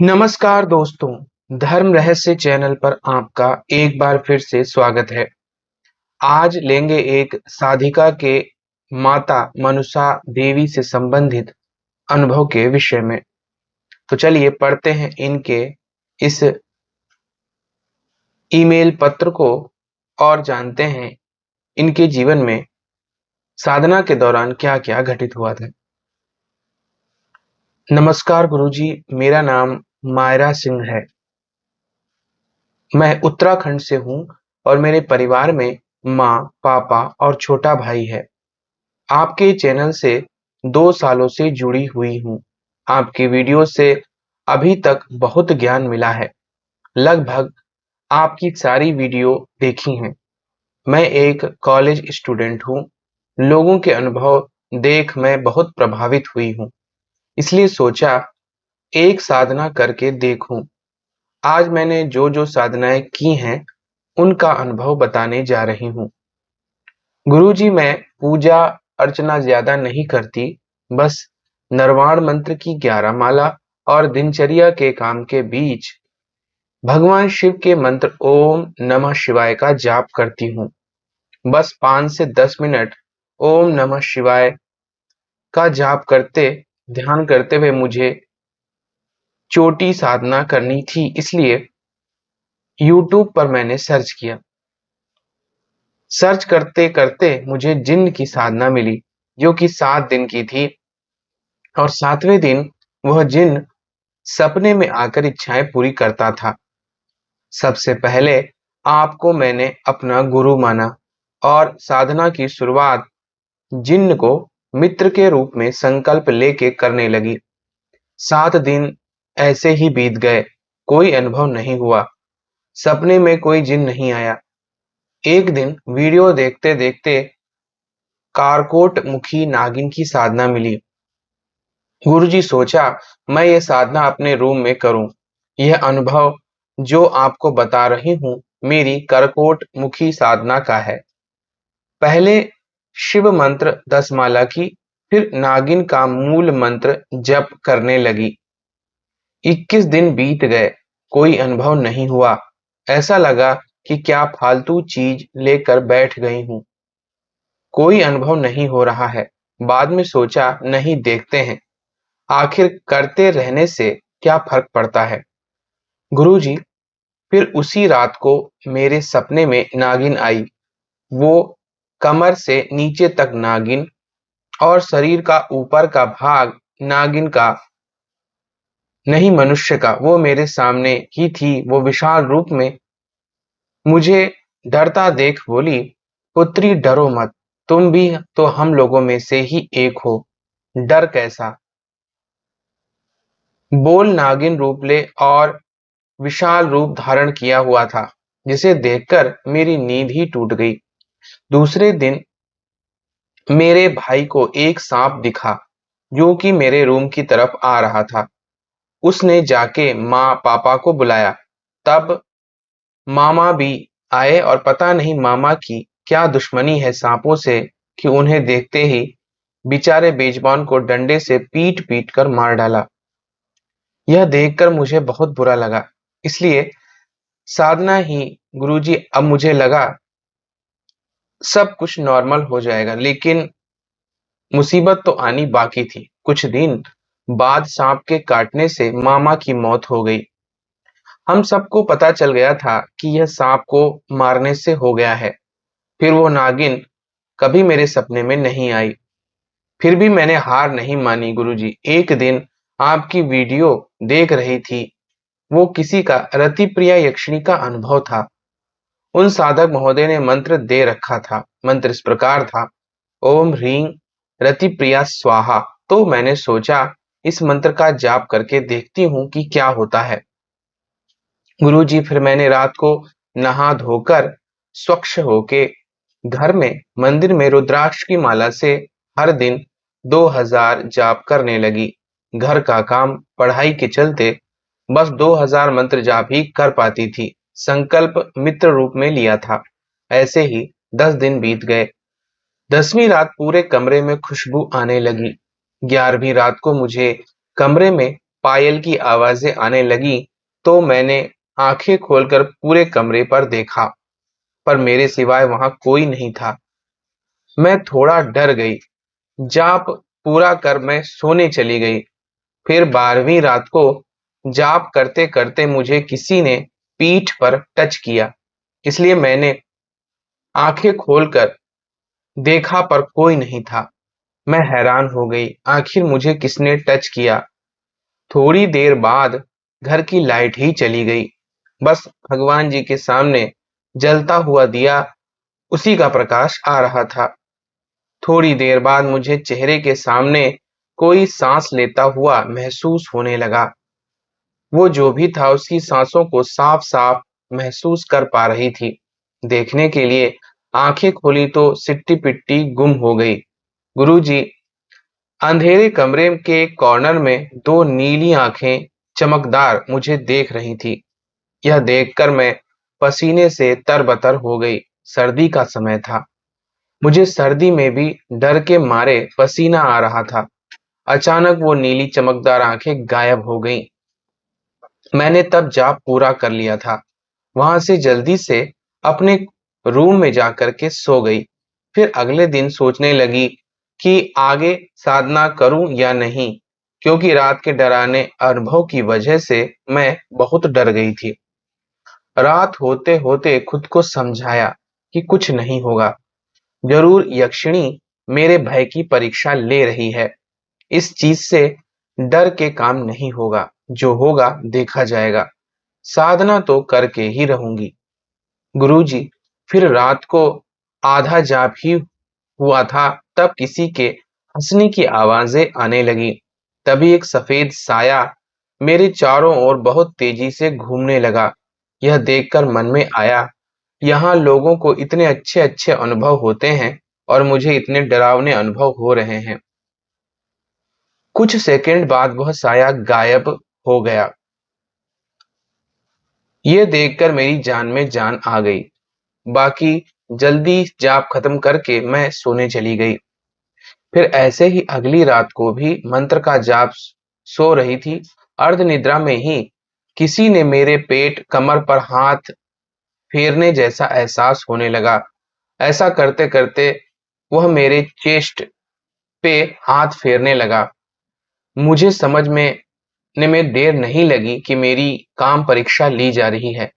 नमस्कार दोस्तों, धर्म रहस्य चैनल पर आपका एक बार फिर से स्वागत है। आज लेंगे एक साधिका के माता मनसा देवी से संबंधित अनुभव के विषय में। तो चलिए पढ़ते हैं इनके इस ईमेल पत्र को और जानते हैं इनके जीवन में साधना के दौरान क्या-क्या घटित हुआ था। नमस्कार गुरुजी, मेरा नाम मायरा सिंह है। मैं उत्तराखंड से हूँ और मेरे परिवार में माँ, पापा और छोटा भाई है। आपके चैनल से 2 सालों से जुड़ी हुई हूँ। आपकी वीडियो से अभी तक बहुत ज्ञान मिला है। लगभग आपकी सारी वीडियो देखी हैं। मैं एक कॉलेज स्टूडेंट हूँ। लोगों के अनुभव देख मैं बहुत प्रभावित हुई हूँ। इसलिए सोचा एक साधना करके देखूं। आज मैंने जो साधनाएं की हैं, उनका अनुभव बताने जा रही हूँ। गुरुजी, मैं पूजा अर्चना ज्यादा नहीं करती, बस नरवाण मंत्र की 11 माला और दिनचर्या के काम के बीच भगवान शिव के मंत्र ओम नमः शिवाय का जाप करती हूँ। बस 5 से 10 मिनट ओम नमः शिवाय का जाप करते ध्यान करते हुए मुझे चोटी साधना करनी थी, इसलिए यूट्यूब पर मैंने सर्च किया। सर्च करते करते मुझे जिन्न की साधना मिली, जो कि 7 दिन की थी और 7वें दिन वह जिन्न सपने में आकर इच्छाएं पूरी करता था। सबसे पहले आपको मैंने अपना गुरु माना और साधना की शुरुआत जिन्न को मित्र के रूप में संकल्प लेके करने लगी। 7 दिन ऐसे ही बीत गए, कोई अनुभव नहीं हुआ। सपने में कोई जिन्न नहीं आया। एक दिन वीडियो देखते देखते कारकोट मुखी नागिन की साधना मिली। गुरुजी, सोचा मैं ये साधना अपने रूम में करूं। यह अनुभव जो आपको बता रही हूं मेरी करकोट मुखी साधना का है। पहले शिव मंत्र 10 माला की, फिर नागिन का मूल मंत्र जप करने लगी। 21 दिन बीत गए, कोई अनुभव नहीं हुआ। ऐसा लगा कि क्या फालतू चीज लेकर बैठ गई हूं। कोई अनुभव नहीं हो रहा है। बाद में सोचा नहीं, देखते हैं आखिर करते रहने से क्या फर्क पड़ता है। गुरुजी, फिर उसी रात को मेरे सपने में नागिन आई। वो कमर से नीचे तक नागिन और शरीर का ऊपर का भाग नागिन का नहीं, मनुष्य का, वो मेरे सामने ही थी। वो विशाल रूप में मुझे डरता देख बोली, पुत्री डरो मत, तुम भी तो हम लोगों में से ही एक हो, डर कैसा। बोल नागिन रूप ले और विशाल रूप धारण किया हुआ था, जिसे देखकर मेरी नींद ही टूट गई। दूसरे दिन मेरे भाई को एक सांप दिखा, जो कि मेरे रूम की तरफ आ रहा था। उसने जाके माँ पापा को बुलाया। तब मामा भी आए और पता नहीं मामा की क्या दुश्मनी है सांपों से कि उन्हें देखते ही बेचारे बेजुबान को डंडे से पीट पीट कर मार डाला। यह देखकर मुझे बहुत बुरा लगा, इसलिए साधना ही गुरुजी, अब मुझे लगा सब कुछ नॉर्मल हो जाएगा, लेकिन मुसीबत तो आनी बाकी थी। कुछ दिन बाद सांप के काटने से मामा की मौत हो गई। हम सबको पता चल गया था कि यह सांप को मारने से हो गया है। फिर वो नागिन कभी मेरे सपने में नहीं आई। फिर भी मैंने हार नहीं मानी गुरुजी। एक दिन आपकी वीडियो देख रही थी। वो किसी का रतिप्रिया यक्षिणी का अनुभव था। उन साधक महोदय ने मंत्र दे रखा था। मंत्र इस प्रकार था, ओम ह्रीं रतिप्रिया स्वाहा। तो मैंने सोचा इस मंत्र का जाप करके देखती हूँ कि क्या होता है। गुरुजी, फिर मैंने रात को नहा धोकर स्वच्छ होके घर में मंदिर में रुद्राक्ष की माला से हर दिन 2000 जाप करने लगी। घर का काम पढ़ाई के चलते बस 2000 मंत्र जाप ही कर पाती थी। संकल्प मित्र रूप में लिया था। ऐसे ही 10 दिन बीत गए। 10वीं रात पूरे कमरे में खुशबू आने लगी। 11वीं रात को मुझे कमरे में पायल की आवाजें आने लगी तो मैंने आंखें खोलकर पूरे कमरे पर देखा, पर मेरे सिवाय वहां कोई नहीं था। मैं थोड़ा डर गई। जाप पूरा कर मैं सोने चली गई। फिर 12वीं रात को जाप करते करते मुझे किसी ने पीठ पर टच किया, इसलिए मैंने आंखें खोलकर देखा पर कोई नहीं था। मैं हैरान हो गई, आखिर मुझे किसने टच किया। थोड़ी देर बाद घर की लाइट ही चली गई। बस भगवान जी के सामने जलता हुआ दिया, उसी का प्रकाश आ रहा था। थोड़ी देर बाद मुझे चेहरे के सामने कोई सांस लेता हुआ महसूस होने लगा। वो जो भी था उसकी सांसों को साफ साफ महसूस कर पा रही थी। देखने के लिए आंखें खोली तो सिट्टी पिट्टी गुम हो गई। गुरुजी, अंधेरे कमरे के कॉर्नर में दो नीली आंखें चमकदार मुझे देख रही थी। यह देखकर मैं पसीने से तरबतर हो गई। सर्दी का समय था। मुझे सर्दी में भी डर के मारे पसीना आ रहा था। अचानक वो नीली चमकदार आंखें गायब हो गईं। मैंने तब जाप पूरा कर लिया था। वहां से जल्दी से अपने रूम में जाकर के सो गई। फिर अगले दिन सोचने लगी कि आगे साधना करूं या नहीं, क्योंकि रात के डरावने अनुभव की वजह से मैं बहुत डर गई थी। रात होते होते खुद को समझाया कि कुछ नहीं होगा। जरूर यक्षिणी मेरे भय की परीक्षा ले रही है। इस चीज से डर के काम नहीं होगा, जो होगा देखा जाएगा। साधना तो करके ही रहूंगी। गुरुजी, फिर रात को आधा जाप ही हुआ था, तब किसी के हंसने की आवाजें आने लगी। तभी एक सफेद साया मेरे चारों ओर बहुत तेजी से घूमने लगा। यह देखकर मन में आया, यहाँ लोगों को इतने अच्छे अच्छे अनुभव होते हैं और मुझे इतने डरावने अनुभव हो रहे हैं। कुछ सेकंड बाद वह साया गायब हो गया। ये देखकर मेरी जान में जान आ गई। बाकी जल्दी जाप खत्म करके मैं सोने चली गई। फिर ऐसे ही अगली रात को भी मंत्र का जाप सो रही थी। अर्ध निद्रा में ही किसी ने मेरे पेट कमर पर हाथ फेरने जैसा एहसास होने लगा। ऐसा करते करते वह मेरे चेस्ट पे हाथ फेरने लगा। मुझे समझ में देर नहीं लगी कि मेरी काम परीक्षा ली जा रही है।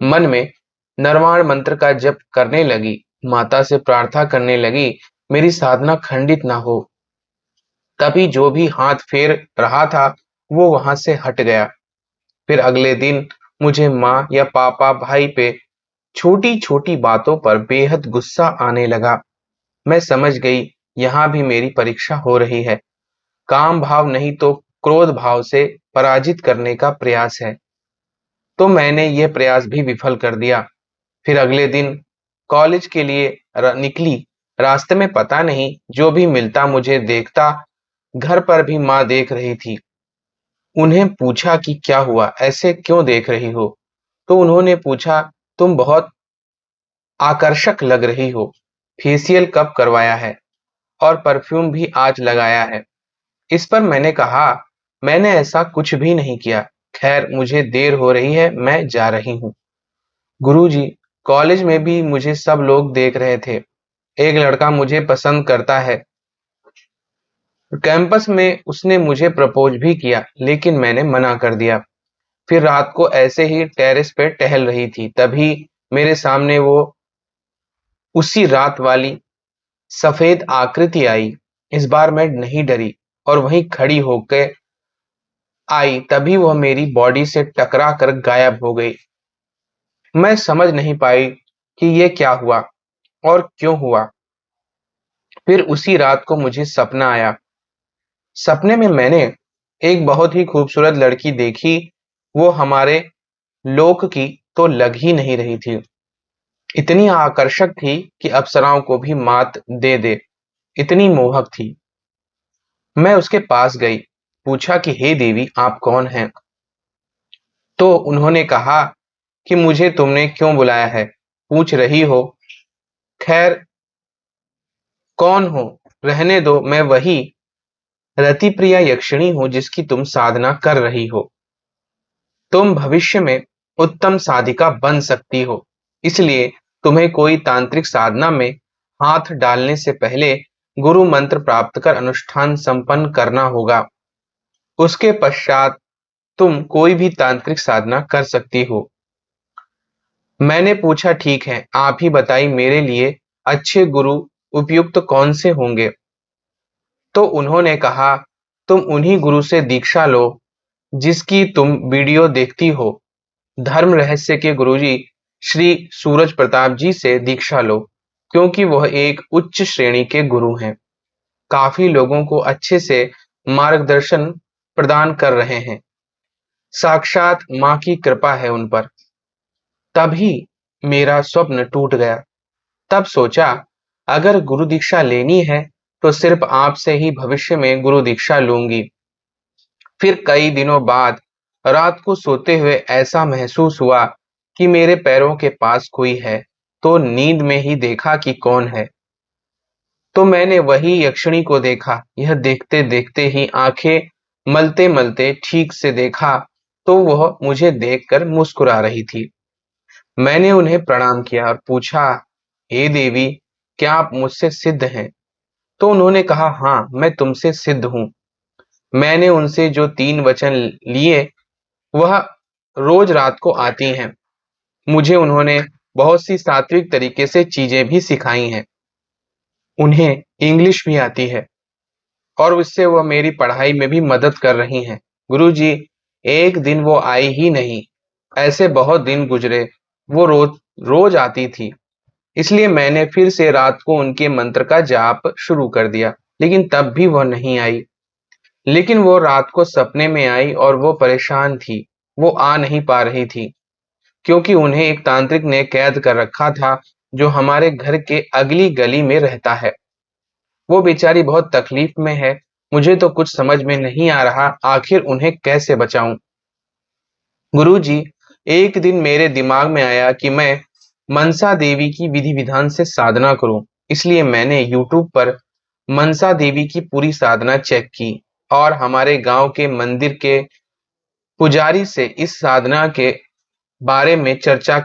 मन में नरवाण मंत्र का जप करने लगी, माता से प्रार्थना करने लगी मेरी साधना खंडित ना हो। तभी जो भी हाथ फेर रहा था वो वहां से हट गया। फिर अगले दिन मुझे माँ या पापा भाई पे छोटी छोटी बातों पर बेहद गुस्सा आने लगा। मैं समझ गई यहाँ भी मेरी परीक्षा हो रही है। काम भाव नहीं तो क्रोध भाव से पराजित करने का प्रयास है। तो मैंने यह प्रयास भी विफल कर दिया। फिर अगले दिन कॉलेज के लिए निकली। रास्ते में पता नहीं जो भी मिलता मुझे देखता। घर पर भी माँ देख रही थी। उन्हें पूछा कि क्या हुआ, ऐसे क्यों देख रही हो। तो उन्होंने पूछा, तुम बहुत आकर्षक लग रही हो। फेशियल कब करवाया है और परफ्यूम भी आज लगाया है। इस पर मैंने कहा, मैंने ऐसा कुछ भी नहीं किया। खैर, मुझे देर हो रही है, मैं जा रही हूँ। गुरुजी, कॉलेज में भी मुझे सब लोग देख रहे थे। एक लड़का मुझे पसंद करता है। कैंपस में उसने मुझे प्रपोज भी किया, लेकिन मैंने मना कर दिया। फिर रात को ऐसे ही टेरेस पे टहल रही थी, तभी मेरे सामने वो उसी रात वाली सफेद आकृति आई। इस बार मैं नहीं डरी और वहीं खड़ी होकर आई, तभी वह मेरी बॉडी से टकरा कर गायब हो गई। मैं समझ नहीं पाई कि ये क्या हुआ और क्यों हुआ। फिर उसी रात को मुझे सपना आया। सपने में मैंने एक बहुत ही खूबसूरत लड़की देखी। वो हमारे लोक की तो लग ही नहीं रही थी। इतनी आकर्षक थी कि अप्सराओं को भी मात दे दे, इतनी मोहक थी। मैं उसके पास गई, पूछा कि हे देवी, आप कौन हैं। तो उन्होंने कहा कि मुझे तुमने क्यों बुलाया है, पूछ रही हो। खैर, कौन हो, रहने दो, मैं वही रति प्रिया यक्षिणी हूं जिसकी तुम साधना कर रही हो। तुम भविष्य में उत्तम साधिका बन सकती हो, इसलिए तुम्हें कोई तांत्रिक साधना में हाथ डालने से पहले गुरु मंत्र प्राप्त कर अनुष्ठान संपन्न करना होगा। उसके पश्चात तुम कोई भी तांत्रिक साधना कर सकती हो। मैंने पूछा, ठीक है, आप ही बताइए मेरे लिए अच्छे गुरु उपयुक्त कौन से होंगे। तो उन्होंने कहा, तुम उन्हीं गुरु से दीक्षा लो जिसकी तुम वीडियो देखती हो। धर्म रहस्य के गुरुजी श्री सूरज प्रताप जी से दीक्षा लो, क्योंकि वह एक उच्च श्रेणी के गुरु हैं। काफी लोगों को अच्छे से मार्गदर्शन प्रदान कर रहे हैं। साक्षात माँ की कृपा है उन पर। तभी मेरा स्वप्न टूट गया। तब सोचा, अगर गुरु दीक्षा लेनी है तो सिर्फ आपसे ही भविष्य में गुरु दीक्षा लूंगी। फिर कई दिनों बाद रात को सोते हुए ऐसा महसूस हुआ कि मेरे पैरों के पास कोई है, तो नींद में ही देखा कि कौन है। तो मैंने वही यक्षिणी को देखा। यह देखते देखते ही आंखें मलते मलते ठीक से देखा तो वह मुझे देखकर मुस्कुरा रही थी। मैंने उन्हें प्रणाम किया और पूछा, हे देवी, क्या आप मुझसे सिद्ध हैं? तो उन्होंने कहा, हाँ, मैं तुमसे सिद्ध हूँ। मैंने उनसे जो 3 वचन लिए वह रोज रात को आती हैं। मुझे उन्होंने बहुत सी सात्विक तरीके से चीजें भी सिखाई हैं। उन्हें इंग्लिश भी आती है और उससे वह मेरी पढ़ाई में भी मदद कर रही हैं। गुरुजी, एक दिन वो आई ही नहीं, ऐसे बहुत दिन गुजरे। वो रोज रोज आती थी, इसलिए मैंने फिर से रात को उनके मंत्र का जाप शुरू कर दिया, लेकिन तब भी वह नहीं आई। लेकिन वो रात को सपने में आई और वो परेशान थी। वो आ नहीं पा रही थी क्योंकि उन्हें एक तांत्रिक ने कैद कर रखा था जो हमारे घर के अगली गली में रहता है। वो बेचारी बहुत तकलीफ में है। मुझे तो कुछ समझ में नहीं आ रहा आखिर उन्हें कैसे बचाऊं। गुरुजी, एक दिन मेरे दिमाग में आया कि मैं मनसा देवी की विधि विधान से साधना करूं। इसलिए मैंने यूट्यूब पर मनसा देवी की पूरी साधना चेक की और हमारे गांव के मंदिर के पुजारी से इस साधना के बारे में चर्चा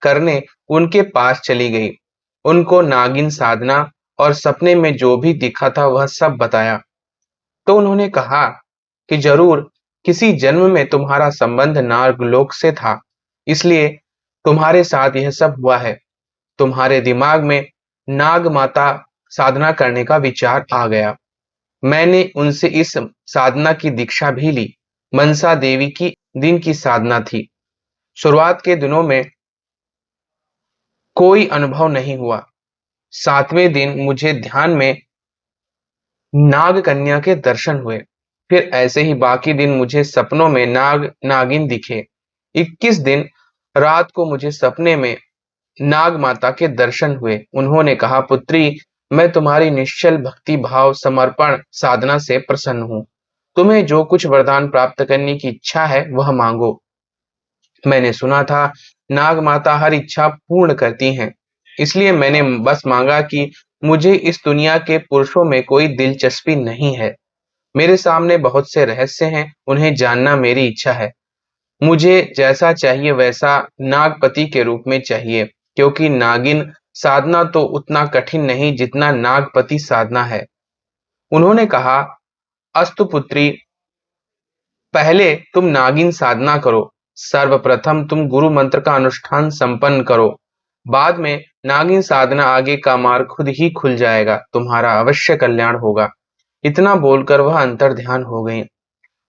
करने उनके पास चली गई। उनको नागिन साधना और सपने में जो भी दिखा था वह सब बताया। तो उन्होंने कहा कि जरूर किसी जन्म में तुम्हारा संबंध नागलोक से था, इसलिए तुम्हारे साथ यह सब हुआ है। तुम्हारे दिमाग में नाग माता साधना करने का विचार आ गया। मैंने उनसे इस साधना की दीक्षा भी ली। मनसा देवी की दिन की साधना थी। शुरुआत के दिनों में कोई अनुभव नहीं हुआ। 7वें दिन मुझे ध्यान में नाग कन्या के दर्शन हुए। फिर ऐसे ही बाकी दिन मुझे सपनों में नाग नागिन दिखे। 21 दिन रात को मुझे सपने में नाग माता के दर्शन हुए। उन्होंने कहा, पुत्री, मैं तुम्हारी निश्चल भक्ति भाव समर्पण साधना से प्रसन्न हूँ। तुम्हें जो कुछ वरदान प्राप्त करने की इच्छा है वह मांगो। मैंने सुना था नाग माता हर इच्छा पूर्ण करती हैं, इसलिए मैंने बस मांगा कि मुझे इस दुनिया के पुरुषों में कोई दिलचस्पी नहीं है। मेरे सामने बहुत से रहस्य हैं, उन्हें जानना मेरी इच्छा है। मुझे जैसा चाहिए वैसा नागपति के रूप में चाहिए, क्योंकि नागिन साधना तो उतना कठिन नहीं जितना नागपति साधना है। उन्होंने कहा, अस्तु पुत्री, पहले तुम नागिन साधना करो। सर्वप्रथम तुम गुरु मंत्र का अनुष्ठान संपन्न करो। बाद में नागिन साधना आगे का मार्ग खुद ही खुल जाएगा। तुम्हारा अवश्य कल्याण होगा। इतना बोलकर वह अंतर ध्यान हो गई।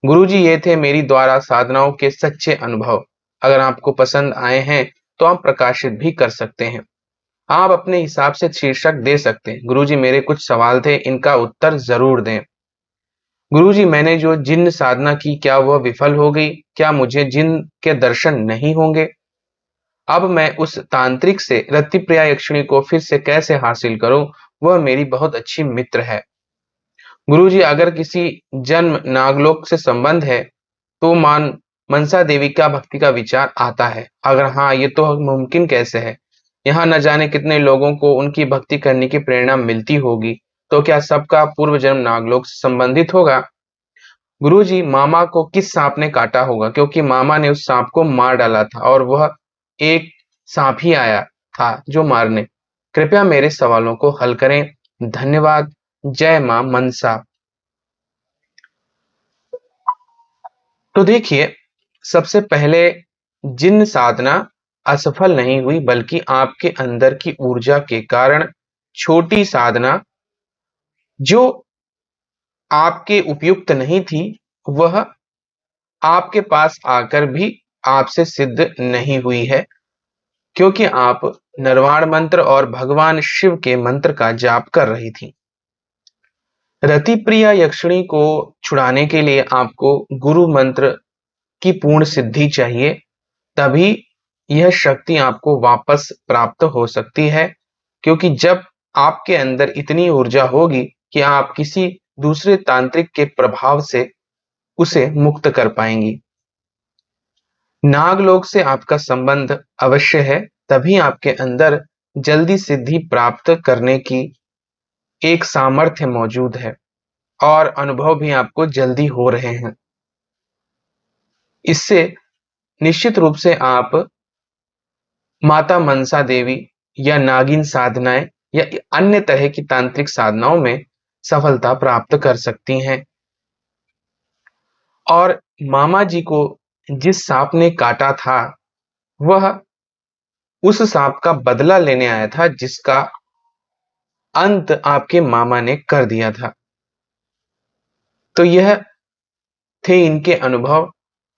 गुरुजी, ये थे मेरी द्वारा साधनाओं के सच्चे अनुभव। अगर आपको पसंद आए हैं तो आप प्रकाशित भी कर सकते हैं। आप अपने हिसाब से शीर्षक दे सकते हैं। गुरुजी, मेरे कुछ सवाल थे, इनका उत्तर जरूर दें। गुरुजी, मैंने जो जिन्न साधना की, क्या वह विफल हो गई? क्या मुझे जिन्न के दर्शन नहीं होंगे? अब मैं उस तांत्रिक से रतिप्रिया यक्षिणी को फिर से कैसे हासिल करूं? वह मेरी बहुत अच्छी मित्र है। गुरुजी, अगर किसी जन्म नागलोक से संबंध है तो मनसा देवी का भक्ति का विचार आता है। अगर हाँ, ये तो मुमकिन कैसे है? यहाँ न जाने कितने लोगों को उनकी भक्ति करने की प्रेरणा मिलती होगी। तो क्या सबका पूर्व जन्म नागलोक से संबंधित होगा? गुरुजी, मामा को किस सांप ने काटा होगा? क्योंकि मामा ने उस सांप को मार डाला था और वह एक सांप ही आया था जो मारने। कृपया मेरे सवालों को हल करें। धन्यवाद। जय मां मनसा। तो देखिए, सबसे पहले जिन साधना असफल नहीं हुई, बल्कि आपके अंदर की ऊर्जा के कारण छोटी साधना जो आपके उपयुक्त नहीं थी, वह आपके पास आकर भी आपसे सिद्ध नहीं हुई है, क्योंकि आप निर्वाण मंत्र और भगवान शिव के मंत्र का जाप कर रही थी। रति प्रिया यक्षिणी को छुड़ाने के लिए आपको गुरु मंत्र की पूर्ण सिद्धि चाहिए, तभी यह शक्ति आपको वापस प्राप्त हो सकती है। क्योंकि जब आपके अंदर इतनी ऊर्जा होगी कि आप किसी दूसरे तांत्रिक के प्रभाव से उसे मुक्त कर पाएंगी। नागलोक से आपका संबंध अवश्य है, तभी आपके अंदर जल्दी सिद्धि प्राप्त करने की एक सामर्थ्य मौजूद है और अनुभव भी आपको जल्दी हो रहे हैं। इससे निश्चित रूप से आप माता मनसा देवी या नागिन साधनाएं या अन्य तरह की तांत्रिक साधनाओं में सफलता प्राप्त कर सकती हैं। और मामा जी को जिस सांप ने काटा था, वह उस सांप का बदला लेने आया था जिसका अंत आपके मामा ने कर दिया था। तो यह थे इनके अनुभव।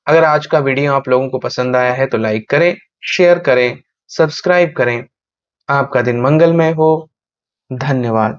अगर आज का वीडियो आप लोगों को पसंद आया है तो लाइक करें, शेयर करें, सब्सक्राइब करें। आपका दिन मंगलमय हो। धन्यवाद।